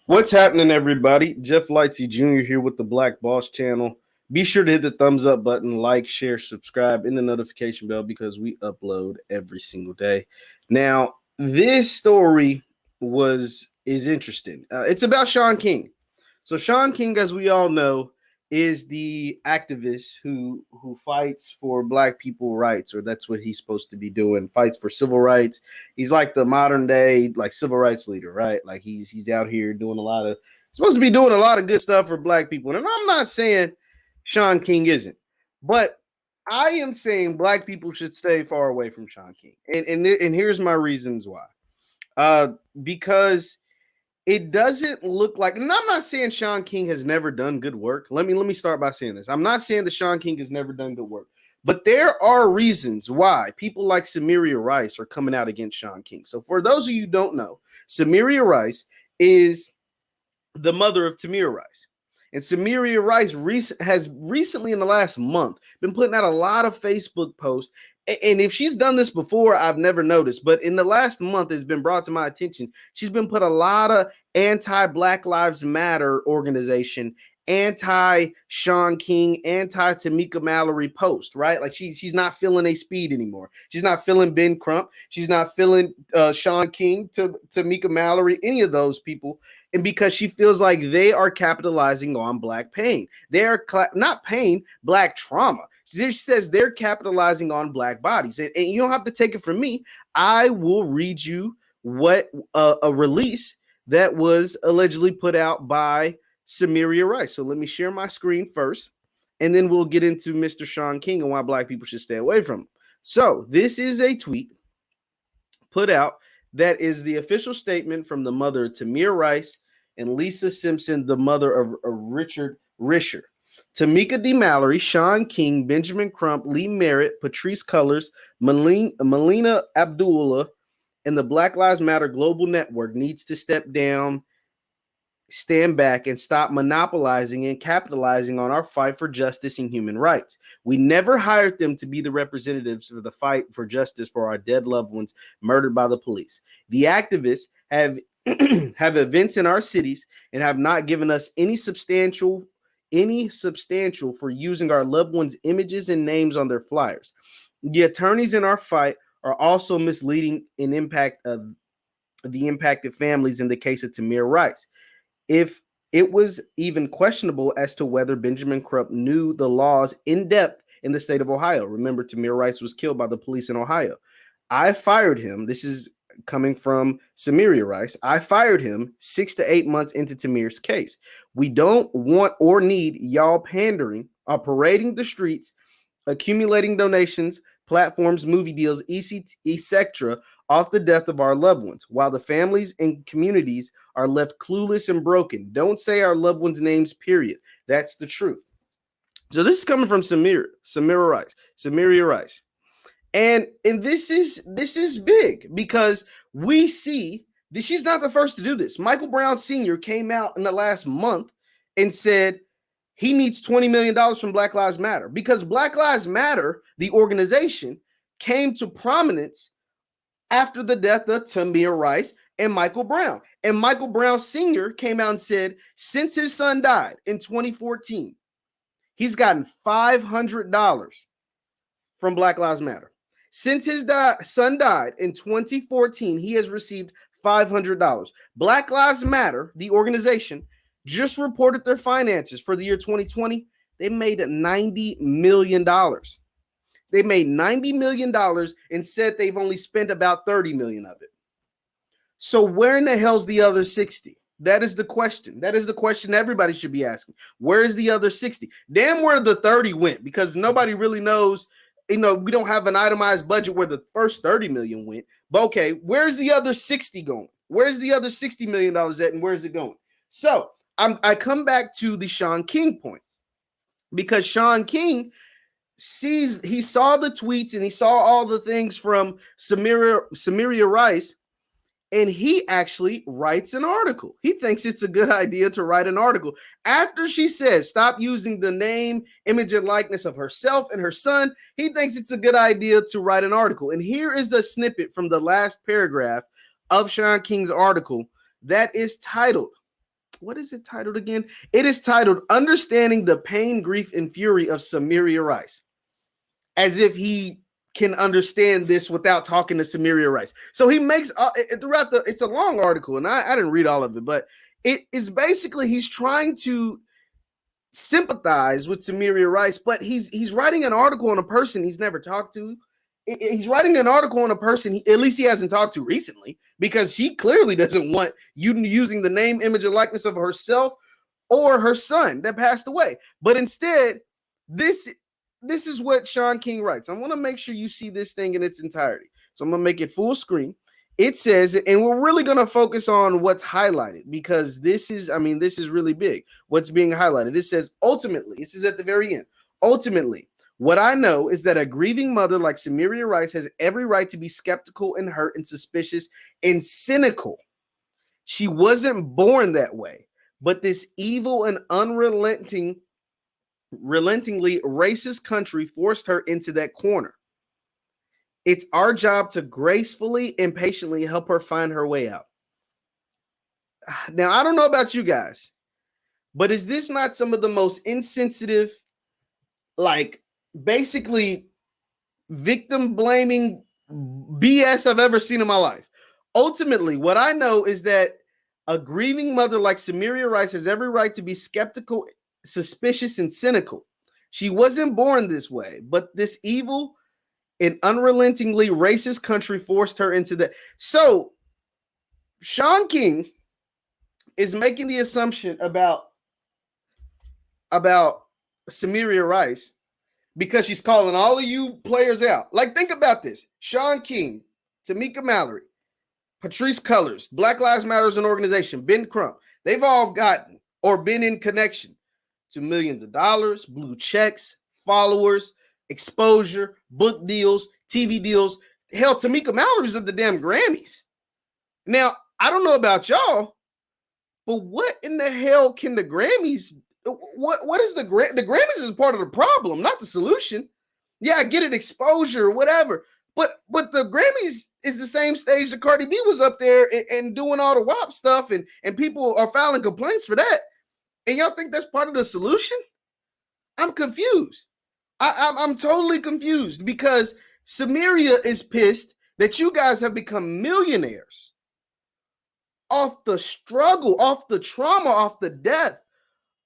What's happening, everybody? Jeff Lightsy Jr. here with the Black Boss channel. Be sure to hit the thumbs up button, like, share, subscribe, and the notification bell because we upload every single day. Now, this story is interesting. It's about Shaun King. So Shaun King, as we all know, is the activist who fights for Black people rights, or that's what he's supposed to be doing. Fights for civil rights. He's like the modern day like civil rights leader, right? Like he's out here doing a lot of supposed to be doing a lot of good stuff for Black people. And I'm not saying Shaun King isn't, but I am saying Black people should stay far away from Shaun King. And here's my reasons why. Uh, because it doesn't look like, and I'm not saying Shaun King has never done good work. Let me start by saying this. I'm not saying that Shaun King has never done good work, but there are reasons why people like Samaria Rice are coming out against Shaun King. So for those of you who don't know, Samaria Rice is the mother of Tamir Rice. And Samaria Rice has recently, in the last month, been putting out a lot of Facebook posts. And if she's done this before, I've never noticed. But in the last month, it's been brought to my attention. She's been put a lot of anti-Black Lives Matter organization, anti-Shaun King, anti-Tamika Mallory post, right? Like she's not feeling a speed anymore. She's not feeling Ben Crump. She's not feeling Shaun King, Tamika Mallory, any of those people. And because she feels like they are capitalizing on Black pain. They're not pain, Black trauma. She says they're capitalizing on Black bodies. And you don't have to take it from me. I will read you what a release that was allegedly put out by Samaria Rice. So let me share my screen first, and then we'll get into Mr. Shaun King and why Black people should stay away from him. So this is a tweet put out that is the official statement from the mother of Tamir Rice and Lisa Simpson, the mother of Richard Risher. Tamika D. Mallory, Shaun King, Benjamin Crump, Lee Merritt, Patrice Cullors, Melina Abdullah, and the Black Lives Matter Global Network needs to step down, stand back, and stop monopolizing and capitalizing on our fight for justice and human rights. We never hired them to be the representatives for the fight for justice for our dead loved ones murdered by the police. The activists have have events in our cities and have not given us any substantial for using our loved ones' images and names on their flyers. The attorneys in our fight are also misleading in impact of the impacted families in the case of Tamir Rice. If it was even questionable as to whether Benjamin Crump knew the laws in depth in the state of Ohio. Remember, Tamir Rice was killed by the police in Ohio. I fired him. This is coming from Samaria Rice. I fired him 6 to 8 months into Tamir's case. We don't want or need y'all pandering or parading the streets, accumulating donations, platforms, movie deals, etc., off the death of our loved ones, while the families and communities are left clueless and broken. Don't say our loved ones' names, period. That's the truth. So this is coming from Samaria Rice. And this is big because we see that she's not the first to do this. Michael Brown Sr. came out in the last month and said he needs $20 million from Black Lives Matter because Black Lives Matter, the organization, came to prominence after the death of Tamir Rice and Michael Brown. And Michael Brown Sr. came out and said since his son died in 2014, he's gotten $500 from Black Lives Matter. Since his son died in 2014, he has received $500. Black Lives Matter, the organization, just reported their finances for the year 2020. They made $90 million. They made $90 million and said they've only spent about $30 million of it. So where in the hell's the other 60? That is the question. That is the question everybody should be asking. Where is the other 60? Damn where the 30 went, because nobody really knows. We don't have an itemized budget where the first 30 million went. But okay, where's the other 60 going? Where's the other $60 million at, and where's it going? So I come back to the Shaun King point, because Shaun King he saw the tweets and he saw all the things from Samaria Rice, and he actually writes an article. He thinks it's a good idea to write an article after she says stop using the name, image, and likeness of herself and her son. He thinks it's a good idea to write an article. And here is a snippet from the last paragraph of Shaun King's article that is titled, what is it titled again? It is titled Understanding the Pain, Grief, and Fury of Samaria Rice. As if he can understand this without talking to Samaria Rice. So he makes throughout it's a long article, and I didn't read all of it, but it is basically he's trying to sympathize with Samaria Rice, but he's writing an article on a person he's never talked to. He's writing an article on a person at least he hasn't talked to recently, because she clearly doesn't want you using the name, image, and likeness of herself or her son that passed away. But instead, this is what Shaun King writes. I want to make sure you see this thing in its entirety. So I'm going to make it full screen. It says, and we're really going to focus on what's highlighted, because this is really big. What's being highlighted. It says, ultimately, this is at the very end. Ultimately, what I know is that a grieving mother like Samaria Rice has every right to be skeptical and hurt and suspicious and cynical. She wasn't born that way, but this evil and unrelentingly racist country forced her into that corner. It's our job to gracefully and patiently help her find her way out. Now, I don't know about you guys, but is this not some of the most insensitive, like basically victim blaming BS I've ever seen in my life? Ultimately, what I know is that a grieving mother like Samaria Rice has every right to be skeptical, suspicious, and cynical. She wasn't born this way, but this evil and unrelentingly racist country forced her into that. So Shaun King is making the assumption about Samaria Rice because she's calling all of you players out. Like, think about this. Shaun King, Tamika Mallory, Patrice Cullors, Black Lives Matter as an organization, Ben Crump, they've all gotten or been in connection to millions of dollars, blue checks, followers, exposure, book deals, TV deals. Hell, Tamika Mallory's at the damn Grammys. Now, I don't know about y'all, but what in the hell can the Grammys, what is the Grammys is part of the problem, not the solution. Yeah, I get it, exposure, whatever. But the Grammys is the same stage that Cardi B was up there and doing all the WAP stuff, and people are filing complaints for that. And y'all think that's part of the solution? I'm confused. I'm totally confused, because Samaria is pissed that you guys have become millionaires off the struggle, off the trauma, off the death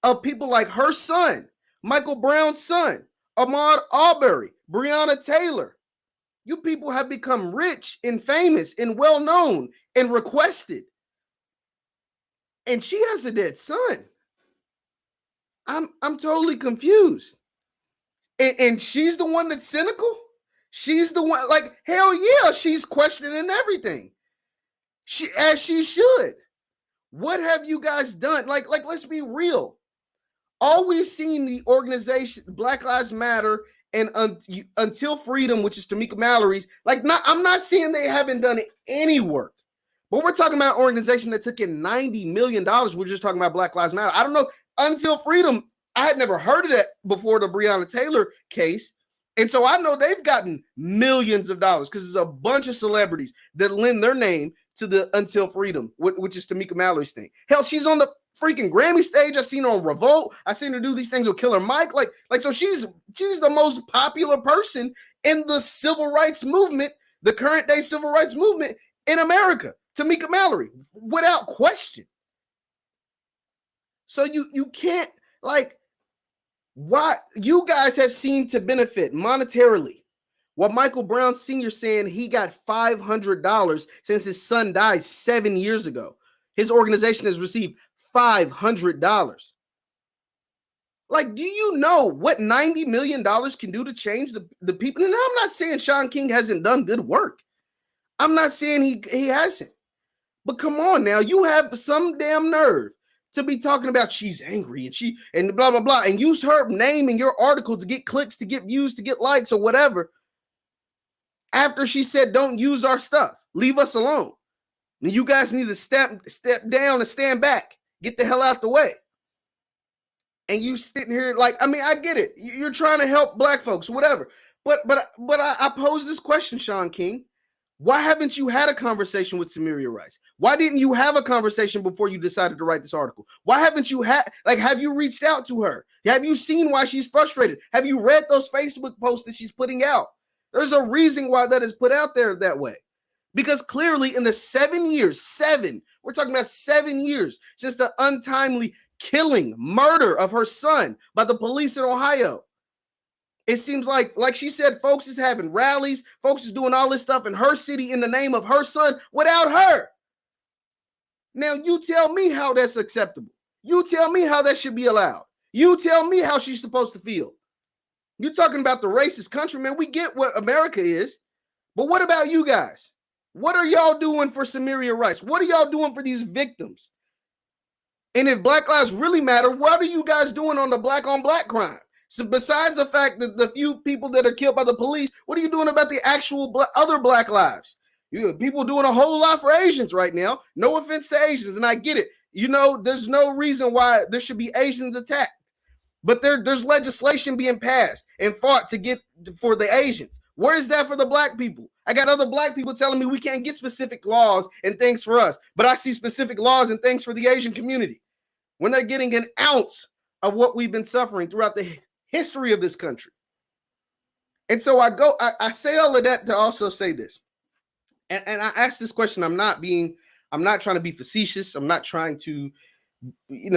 of people like her son, Michael Brown's son, Ahmaud Arbery, Breonna Taylor. You people have become rich and famous and well-known and requested. And she has a dead son. I'm totally confused. And she's the one that's cynical. She's the one, like, hell yeah, she's questioning everything. As she should. What have you guys done? Like, let's be real. All we've seen the organization Black Lives Matter and Until Freedom, which is Tamika Mallory's, I'm not saying they haven't done any work, but we're talking about an organization that took in $90 million. We're just talking about Black Lives Matter. I don't know. Until Freedom, I had never heard of that before the Breonna Taylor case. And so I know they've gotten millions of dollars because there's a bunch of celebrities that lend their name to the Until Freedom, which is Tamika Mallory's thing. Hell, she's on the freaking Grammy stage. I seen her on Revolt. I seen her do these things with Killer Mike. So she's the most popular person in the civil rights movement, the current day civil rights movement in America. Tamika Mallory, without question. So you can't, why you guys have seemed to benefit monetarily. What Michael Brown Sr. saying he got $500 since his son died 7 years ago. His organization has received $500. Do you know what $90 million can do to change the people? And I'm not saying Shaun King hasn't done good work. I'm not saying he hasn't. But come on now, you have some damn nerve to be talking about she's angry and blah, blah, blah, and use her name in your article to get clicks, to get views, to get likes or whatever. After she said, don't use our stuff, leave us alone. And you guys need to step down and stand back, get the hell out the way. And you sitting here I get it. You're trying to help black folks, whatever. But I pose this question, Shaun King. Why haven't you had a conversation with Samaria Rice? Why didn't you have a conversation before you decided to write this article? Why haven't you have you reached out to her? Have you seen why she's frustrated? Have you read those Facebook posts that she's putting out? There's a reason why that is put out there that way. Because clearly in the 7 years, we're talking about 7 years since the untimely murder of her son by the police in Ohio. It seems like she said, folks is having rallies, folks is doing all this stuff in her city in the name of her son without her. Now, you tell me how that's acceptable. You tell me how that should be allowed. You tell me how she's supposed to feel. You're talking about the racist country, man. We get what America is, but what about you guys? What are y'all doing for Samaria Rice? What are y'all doing for these victims? And if Black lives really matter, what are you guys doing on the black on black crime? So besides the fact that the few people that are killed by the police, what are you doing about the actual other Black lives? You have people doing a whole lot for Asians right now. No offense to Asians, and I get it. You know, there's no reason why there should be Asians attacked. But there's legislation being passed and fought to get for the Asians. Where is that for the Black people? I got other Black people telling me we can't get specific laws and things for us, but I see specific laws and things for the Asian community when they're getting an ounce of what we've been suffering throughout the history of this country. And so I say all of that to also say this. And I ask this question. I'm not trying to be facetious. I'm not trying to,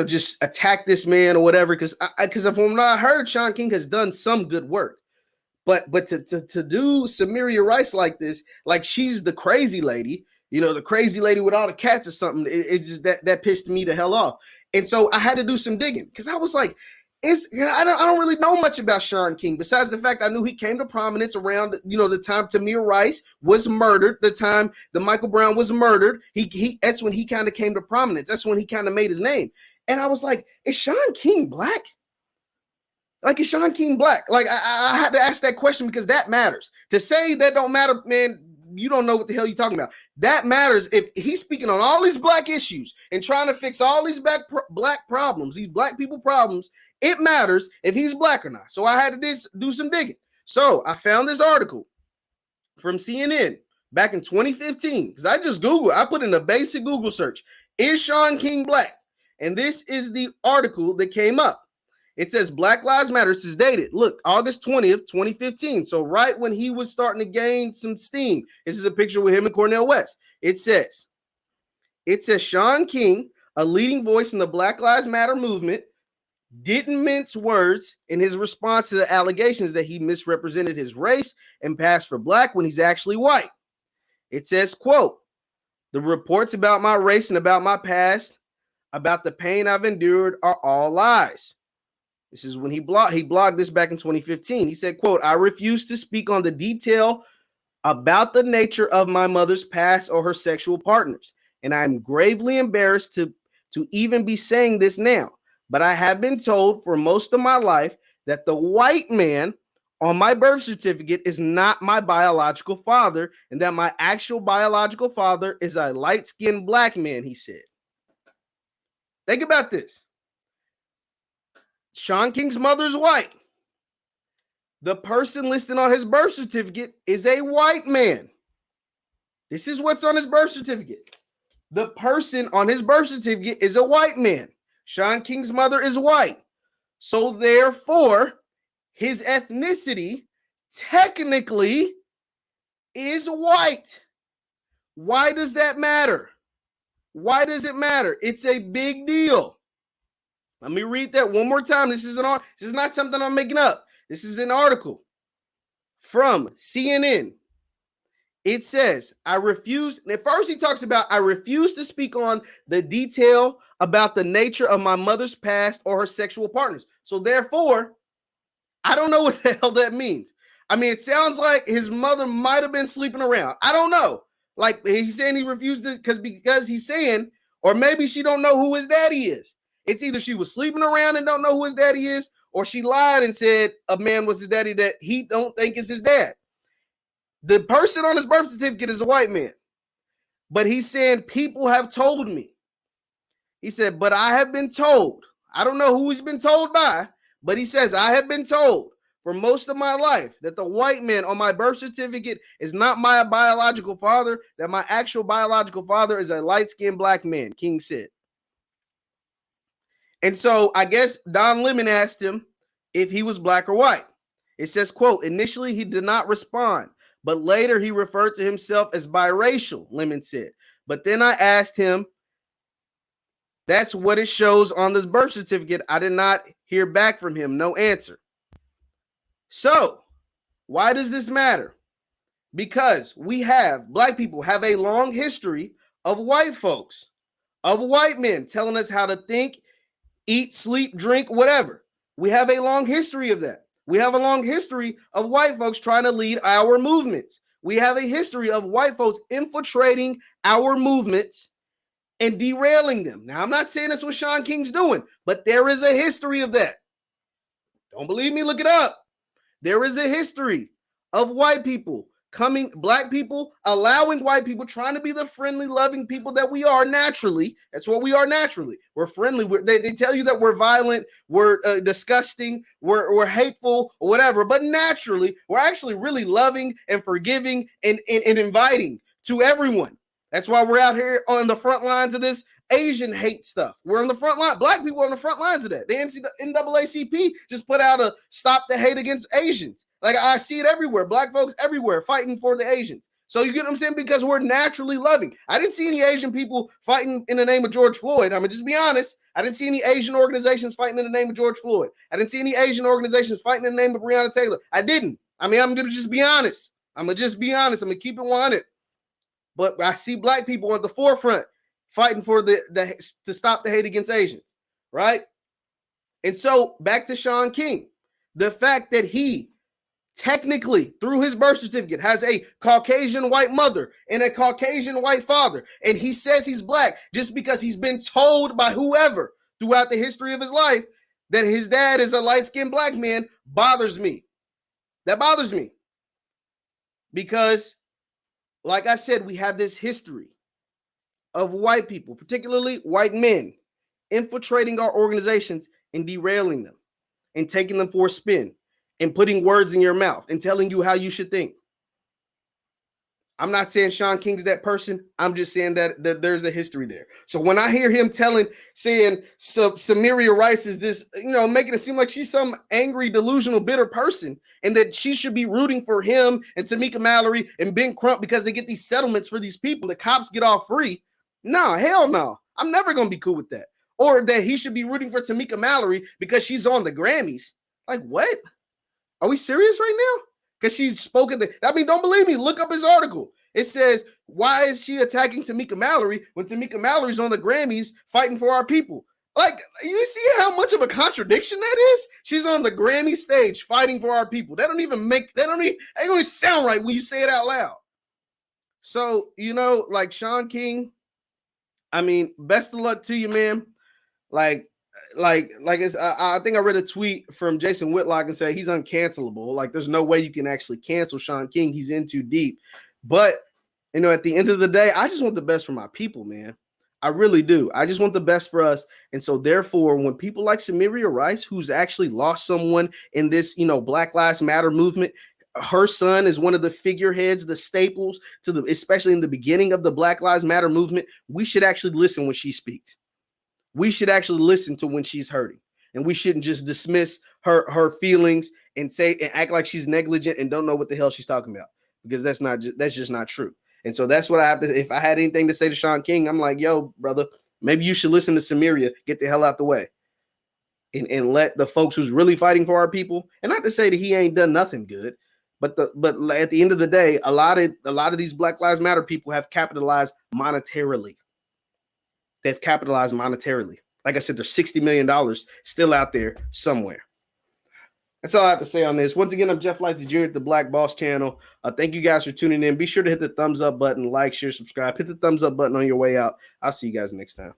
just attack this man or whatever. Because if I'm not heard, Shaun King has done some good work. But to do Samaria Rice like this, like she's the crazy lady, the crazy lady with all the cats or something, it's just that pissed me the hell off. And so I had to do some digging because I was like, I don't really know much about Shaun King besides the fact I knew he came to prominence around the time Tamir Rice was murdered, the time that Michael Brown was murdered. That's when he kind of came to prominence. That's when he kind of made his name. And I was like, is Shaun King Black? Like, is Shaun King Black? Like, I had to ask that question because that matters. To say that don't matter, man, you don't know what the hell you're talking about. That matters if he's speaking on all these Black issues and trying to fix all these Black problems, these Black people problems. It matters if he's Black or not. So I had to do some digging. So I found this article from CNN back in 2015 because I just Googled. I put in a basic Google search, is Shaun King Black? And this is the article that came up. It says Black Lives Matter. This is dated. Look, August 20th, 2015. So right when he was starting to gain some steam. This is a picture with him and Cornel West. It says Shaun King, a leading voice in the Black Lives Matter movement, didn't mince words in his response to the allegations that he misrepresented his race and passed for Black when he's actually white. It says, quote, the reports about my race and about my past, about the pain I've endured are all lies. This is when he blogged this back in 2015. He said, quote, I refuse to speak on the detail about the nature of my mother's past or her sexual partners. And I'm gravely embarrassed to even be saying this now. But I have been told for most of my life that the white man on my birth certificate is not my biological father and that my actual biological father is a light-skinned Black man, he said. Think about this. Shaun King's mother's white. The person listed on his birth certificate is a white man. This is what's on his birth certificate. The person on his birth certificate is a white man. Shaun King's mother is white. So therefore, his ethnicity technically is white. Why does that matter? Why does it matter? It's a big deal. Let me read that one more time. This is not something I'm making up. This is an article from CNN. It says, I refuse. At first, he talks about, I refuse to speak on the detail about the nature of my mother's past or her sexual partners. So therefore, I don't know what the hell that means. I mean, it sounds like his mother might have been sleeping around. I don't know. Like he's saying he refused it because he's saying, or maybe she don't know who his daddy is. It's either she was sleeping around and don't know who his daddy is, or she lied and said a man was his daddy that he don't think is his dad. The person on his birth certificate is a white man, but he's saying people have told me. He said, but I have been told. I don't know who he's been told by, but he says, I have been told for most of my life that the white man on my birth certificate is not my biological father, that my actual biological father is a light-skinned black man, King said. And so I guess Don Lemon asked him if he was black or white. It says, quote, initially he did not respond, but later he referred to himself as biracial, Lemon said. But then I asked him, that's what it shows on the birth certificate. I did not hear back from him. No answer. So why does this matter? Because black people have a long history of white folks, of white men telling us how to think, eat, sleep, drink, whatever. We have a long history of that. We have a long history of white folks trying to lead our movements. We have a history of white folks infiltrating our movements and derailing them. Now, I'm not saying that's what Shaun King's doing, but there is a history of that. Don't believe me? Look it up. There is a history of white people black people, allowing white people, trying to be the friendly, loving people that we are naturally. That's what we are naturally. We're friendly. They tell you that we're violent, we're disgusting, we're hateful, or whatever. But naturally, we're actually really loving and forgiving and inviting to everyone. That's why we're out here on the front lines of this Asian hate stuff. We're on the front line. Black people are on the front lines of that. The NAACP just put out a stop the hate against Asians. Like I see it everywhere. Black folks everywhere fighting for the Asians. So you get what I'm saying? Because we're naturally loving. I didn't see any Asian people fighting in the name of George Floyd. I'm gonna just be honest. I didn't see any Asian organizations fighting in the name of George Floyd. I didn't see any Asian organizations fighting in the name of Breonna Taylor. I didn't. I mean, I'm gonna just be honest. I'm gonna keep it 100. But I see black people at the forefront fighting for to stop the hate against Asians, right? And so back to Shaun King, the fact that he technically through his birth certificate has a Caucasian white mother and a Caucasian white father, and he says he's black just because he's been told by whoever throughout the history of his life that his dad is a light-skinned black man, bothers me. That bothers me because, like I said, we have this history of white people, particularly white men, infiltrating our organizations and derailing them and taking them for a spin and putting words in your mouth and telling you how you should think. I'm not saying Shaun King's that person. I'm just saying that there's a history there. So when I hear him saying Samaria Rice is this, making it seem like she's some angry, delusional, bitter person and that she should be rooting for him and Tamika Mallory and Ben Crump because they get these settlements for these people. The cops get off free. No, hell no. I'm never going to be cool with that. Or that he should be rooting for Tamika Mallory because she's on the Grammys. Like, what? Are we serious right now? Because she's spoken. Don't believe me. Look up his article. It says, why is she attacking Tamika Mallory when Tamika Mallory's on the Grammys fighting for our people? Like, you see how much of a contradiction that is? She's on the Grammy stage fighting for our people. That don't even sound right when you say it out loud. So, like Shaun King, I mean, best of luck to you, man. I think I read a tweet from Jason Whitlock and said he's uncancelable. Like, there's no way you can actually cancel Shaun King. He's in too deep. But, at the end of the day, I just want the best for my people, man. I really do. I just want the best for us. And so, therefore, when people like Samaria Rice, who's actually lost someone in this, Black Lives Matter movement, her son is one of the figureheads, the staples especially in the beginning of the Black Lives Matter movement. We should actually listen when she speaks. We should actually listen to when she's hurting, and we shouldn't just dismiss her feelings and act like she's negligent and don't know what the hell she's talking about, because that's just not true. And so that's what I have to. If I had anything to say to Shaun King, I'm like, yo, brother, maybe you should listen to Samaria, get the hell out the way, and let the folks who's really fighting for our people. And not to say that he ain't done nothing good, but at the end of the day, a lot of these Black Lives Matter people have capitalized monetarily. They've capitalized monetarily. Like I said, there's $60 million still out there somewhere. That's all I have to say on this. Once again, I'm Jeff Lightsy Jr. at the Black Boss channel. Thank you guys for tuning in. Be sure to hit the thumbs up button, like, share, subscribe. Hit the thumbs up button on your way out. I'll see you guys next time.